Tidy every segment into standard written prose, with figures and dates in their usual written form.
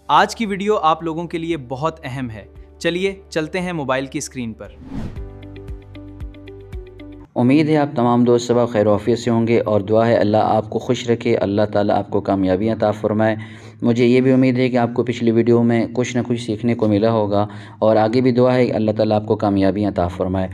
आज की वीडियो आप लोगों के लिए बहुत अहम है। चलिए चलते हैं मोबाइल की स्क्रीन पर। उम्मीद है आप तमाम दोस्त सब खैर आफियत से होंगे और दुआ है अल्लाह आपको खुश रखे, अल्लाह ताला आपको कामयाबियाँ अता फ़रमाए। मुझे ये भी उम्मीद है कि आपको पिछली वीडियो में कुछ ना कुछ सीखने को मिला होगा और आगे भी दुआ है कि अल्लाह ताला आपको कामयाबियाँ अता फ़रमाए।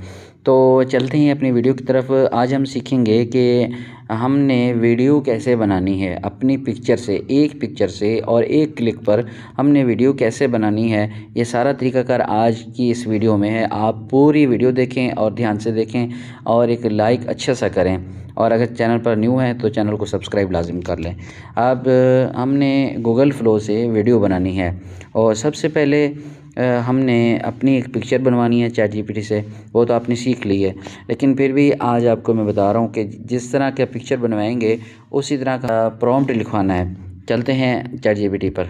तो चलते हैं अपनी वीडियो की तरफ। आज हम सीखेंगे कि हमने वीडियो कैसे बनानी है अपनी पिक्चर से, एक पिक्चर से और एक क्लिक पर हमने वीडियो कैसे बनानी है। ये सारा तरीक़ाकार आज की इस वीडियो में है। आप पूरी वीडियो देखें और ध्यान से देखें और एक लाइक अच्छा सा करें, और अगर चैनल पर न्यू है तो चैनल को सब्सक्राइब लाजिम कर लें। अब हमने गूगल फ्लो से वीडियो बनानी है और सबसे पहले हमने अपनी एक पिक्चर बनवानी है चैट जीपीटी से। वो तो आपने सीख ली है, लेकिन फिर भी आज आपको मैं बता रहा हूँ कि जिस तरह का पिक्चर बनवाएंगे उसी तरह का प्रॉम्प्ट लिखवाना है। चलते हैं चैट जीपीटी पर।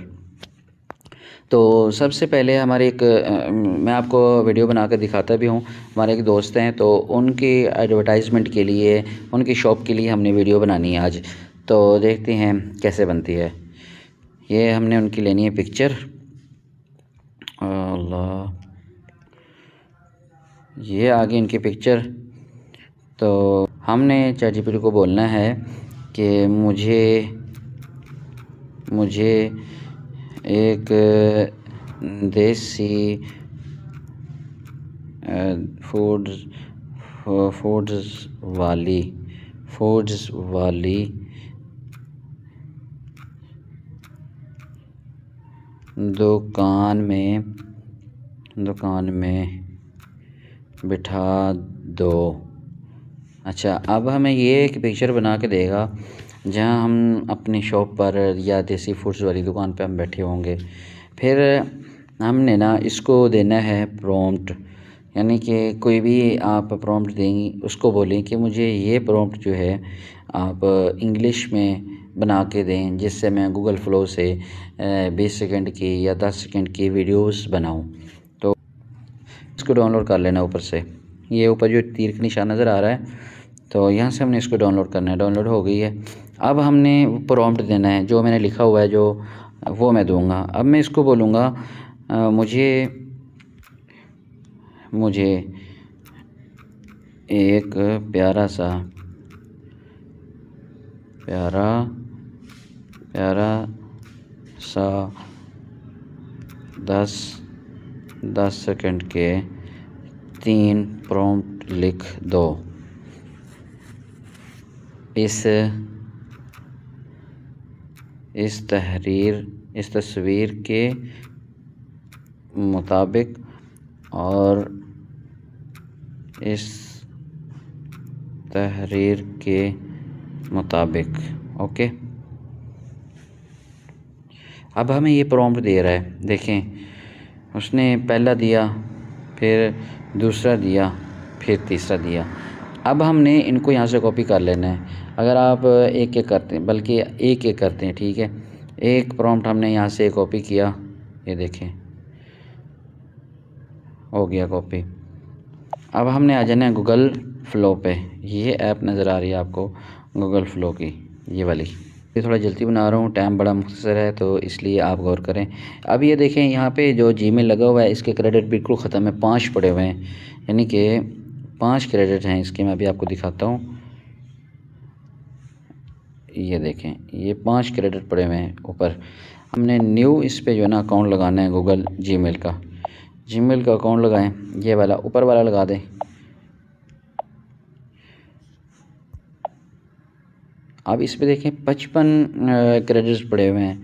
तो सबसे पहले हमारे एक मैं आपको वीडियो बना कर दिखाता भी हूँ। हमारे एक दोस्त हैं तो उनकी एडवर्टाइजमेंट के लिए, उनकी शॉप के लिए हमने वीडियो बनानी है आज। तो देखते हैं कैसे बनती है। ये हमने उनकी लेनी है पिक्चर। अल्लाह, ये आ गई इनकी पिक्चर। तो हमने चैट जीपीटी को बोलना है कि मुझे एक देसी फूड्स वाली दुकान में बिठा दो। अच्छा, अब हमें ये एक पिक्चर बना के देगा जहां हम अपनी शॉप पर या देसी फूड्स वाली दुकान पे हम बैठे होंगे। फिर हमने ना इसको देना है प्रॉम्प्ट, यानी कि कोई भी आप प्रॉम्प्ट देंगी उसको बोलें कि मुझे ये प्रॉम्प्ट जो है आप इंग्लिश में बना के दें, जिससे मैं गूगल फ्लो से 20 सेकंड की या 10 सेकंड की वीडियोस बनाऊं। तो इसको डाउनलोड कर लेना ऊपर से। ये ऊपर जो तीर का निशान नज़र आ रहा है, तो यहाँ से हमने इसको डाउनलोड करना है। डाउनलोड हो गई है। अब हमने प्रॉम्प्ट देना है जो मैंने लिखा हुआ है, जो वो मैं दूंगा। अब मैं इसको बोलूँगा मुझे एक प्यारा सा 10 सेकंड के 3 प्रॉम्प्ट लिख दो। इस तस्वीर के मुताबिक और इस तहरीर के मुताबिक। ओके, अब हमें ये प्रॉम्प्ट दे रहा है। देखें, उसने पहला दिया, फिर दूसरा दिया, फिर तीसरा दिया। अब हमने इनको यहाँ से कॉपी कर लेना है। अगर आप एक एक करते हैं, बल्कि एक करते हैं, ठीक है। एक प्रॉम्प्ट हमने यहाँ से कॉपी किया, ये देखें हो गया कॉपी। अब हमने आ जाना है गूगल फ्लो पे। ये ऐप नज़र आ रही है आपको गूगल फ्लो की, ये वाली। ये थोड़ा जल्दी बना रहा हूँ, टाइम बड़ा मुख्तसर है, तो इसलिए आप गौर करें। अब ये देखें, यहाँ पे जो जीमेल लगा हुआ है इसके क्रेडिट बिल्कुल ख़त्म है, 5 पड़े हुए हैं, यानी कि 5 क्रेडिट हैं इसके। मैं अभी आपको दिखाता हूँ। ये देखें, ये 5 क्रेडिट पड़े हुए हैं ऊपर। हमने न्यू इस पे जो है ना अकाउंट लगाना है, गूगल जीमेल का अकाउंट लगाएं। ये वाला ऊपर वाला लगा दें। अब इस पे देखें 55 क्रेडिट्स पड़े हुए हैं।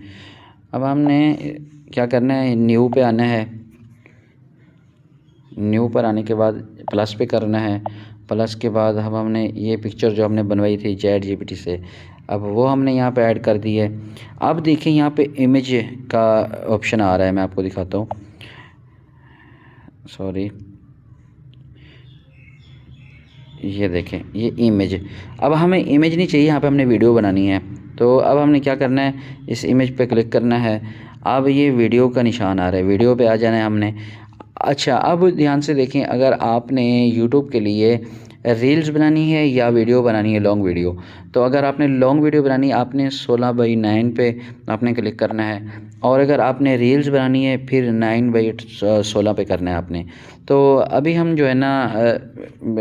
अब हमने क्या करना है, न्यू पे आना है। न्यू पर आने के बाद प्लस पे करना है। प्लस के बाद हमने ये पिक्चर जो हमने बनवाई थी चैट जीपीटी से, अब वो हमने यहाँ पे ऐड कर दी है। अब देखें, यहाँ पे इमेज का ऑप्शन आ रहा है, मैं आपको दिखाता हूँ। सॉरी, ये देखें, ये इमेज। अब हमें इमेज नहीं चाहिए, यहाँ पे हमने वीडियो बनानी है। तो अब हमने क्या करना है, इस इमेज पे क्लिक करना है। अब ये वीडियो का निशान आ रहा है, वीडियो पे आ जाना है हमने। अच्छा, अब ध्यान से देखें, अगर आपने यूट्यूब के लिए रील्स बनानी है या वीडियो बनानी है, लॉन्ग वीडियो। तो अगर आपने लॉन्ग वीडियो बनानी है आपने 16:9 पे आपने क्लिक करना है, और अगर आपने रील्स बनानी है फिर 9:16 पे करना है आपने। तो अभी हम जो है ना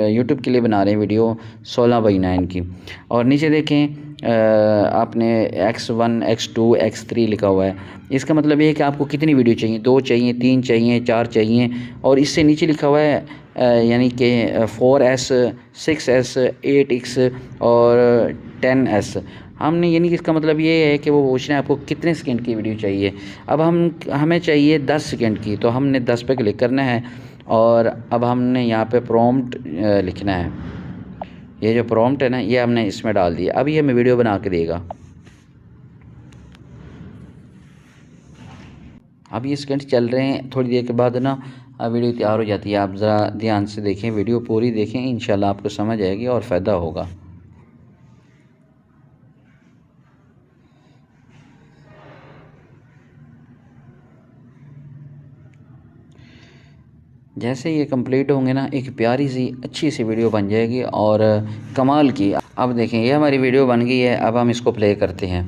यूट्यूब के लिए बना रहे हैं वीडियो 16:9 की, और नीचे देखें आपने X1 X2 X3 लिखा हुआ है। इसका मतलब ये है कि आपको कितनी वीडियो चाहिए, 2 चाहिए, 3 चाहिए, 4 चाहिए, और इससे नीचे लिखा हुआ है यानी कि 4S 6S 8X और 10S। हमने यानी कि इसका मतलब ये है कि वो पूछ रहे हैं आपको कितने सेकंड की वीडियो चाहिए। अब हमें चाहिए 10 सेकंड की, तो हमने 10 पे क्लिक करना है, और अब हमने यहाँ पे प्रॉम्प्ट लिखना है। ये जो प्रॉम्प्ट है ना ये हमने इसमें डाल दिया। अब ये हमें वीडियो बना के देगा। अब ये सेकंड चल रहे हैं, थोड़ी देर के बाद ना वीडियो तैयार हो जाती है। आप ज़रा ध्यान से देखें, वीडियो पूरी देखें, इंशाल्लाह आपको समझ आएगी और फ़ायदा होगा। जैसे ये कंप्लीट होंगे ना एक प्यारी सी अच्छी सी वीडियो बन जाएगी और कमाल की। अब देखें ये हमारी वीडियो बन गई है। अब हम इसको प्ले करते हैं।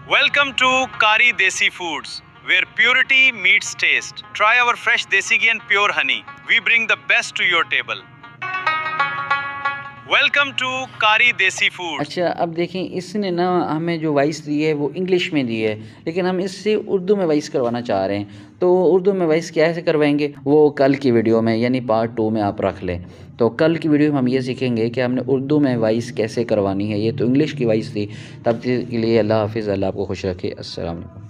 Welcome to Kari Desi Foods, where purity meets taste. Try our fresh desi ghee and pure honey. We bring the best to your table. Welcome to कारी देसी फूड। अच्छा अब देखें इसने ना हमें जो वॉइस दी है वो इंग्लिश में दी है, लेकिन हम इससे उर्दू में वॉइस करवाना चाह रहे हैं। तो उर्दू में वॉइस कैसे करवाएंगे वो कल की वीडियो में यानी पार्ट 2 में आप रख लें। तो कल की वीडियो में हम ये सीखेंगे कि हमने उर्दू में वॉइस कैसे करवानी है। ये तो इंग्लिश की वॉइस थी। तब के लिए अल्लाह हाफिज़, अल्लाह आपको खुश रखे। अस्सलाम वालेकुम।